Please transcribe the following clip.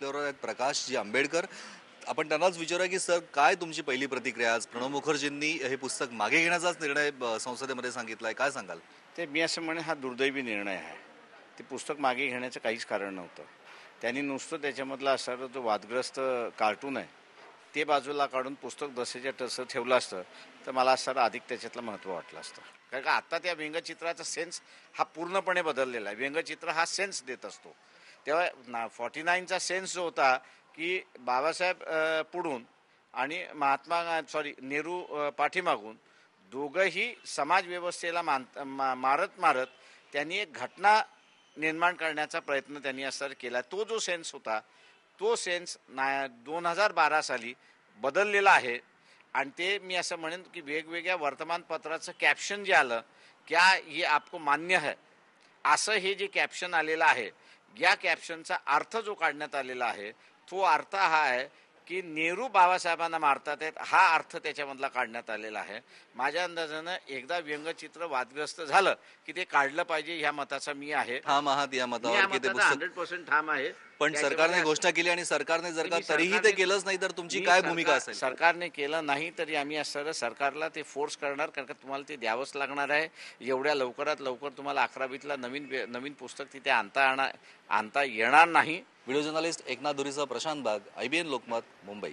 आपल्याबरोबर आहेत प्रकाशजी आंबेडकर. आपण त्यांनाच विचारूया की सर, काय तुमची पहिली प्रतिक्रिया? आज प्रणव मुखर्जींनी हे पुस्तक मागे घेण्याचाच निर्णय संसदेमध्ये सांगितलाय, काय सांगाल? ते मी असं म्हणेन हा दुर्दैवी निर्णय आहे. ते पुस्तक मागे घेण्याचं काहीच कारण नव्हतं. त्यांनी नुसतं त्याच्यामधला असणारा जो वादग्रस्त कार्टून आहे ते बाजूला काढून पुस्तक जसेच्या तसं ठेवलं असतं तर मला असणारा अधिक त्याच्यातलं महत्त्व वाटलं असतं. कारण का आत्ता त्या व्यंगचित्राचा सेन्स हा पूर्णपणे बदललेला आहे. व्यंगचित्र हा सेन्स देत असतो. तेव्हा 49चा सेन्स जो होता की बाबासाहेब पुढून आणि नेहरू पाठीमागून दोघंही समाजव्यवस्थेला मारत मारत त्यांनी एक घटना निर्माण करण्याचा प्रयत्न त्यांनी असं केला. तो जो सेन्स होता तो सेन्स 2012 साली बदललेला आहे. आणि ते मी असं म्हणेन की वेगवेगळ्या वर्तमानपत्राचं कॅप्शन जे आलं, क्या ये आपको मान्य है, असं हे जे कॅप्शन आलेलं आहे, या कॅप्शनचा अर्थ जो काढण्यात आलेला आहे तो अर्थ हा आहे की नेहरू बाबासाहेबांना मारतात आहेत, हा अर्थ त्याच्यामधला काढण्यात आलेला आहे. माझ्या अंदाजानं एकदा व्यंगचित्र वादग्रस्त झालं की ते काढलं पाहिजे ह्या मताचा मी आहे. ठाम आहात या मतावर की ते पुस्तक 100% ठाम आहे. पण सरकारने घोषणा केली आणि सरकारने जर का तरीही ते केलंच नाही तर तुमची काय भूमिका असेल? सरकारने केलं नाही तरी आम्ही असं सरकारला ते फोर्स करणार, कारण का तुम्हाला ते द्यावंच लागणार आहे. एवढ्या लवकरात लवकर तुम्हाला 11वीतला नवीन पुस्तक तिथे आणता येणार नाही. व्हिडिओ जर्नलिस्ट एकनाथ दुरीसह प्रशांत बाग, IBN लोकमत, मुंबई.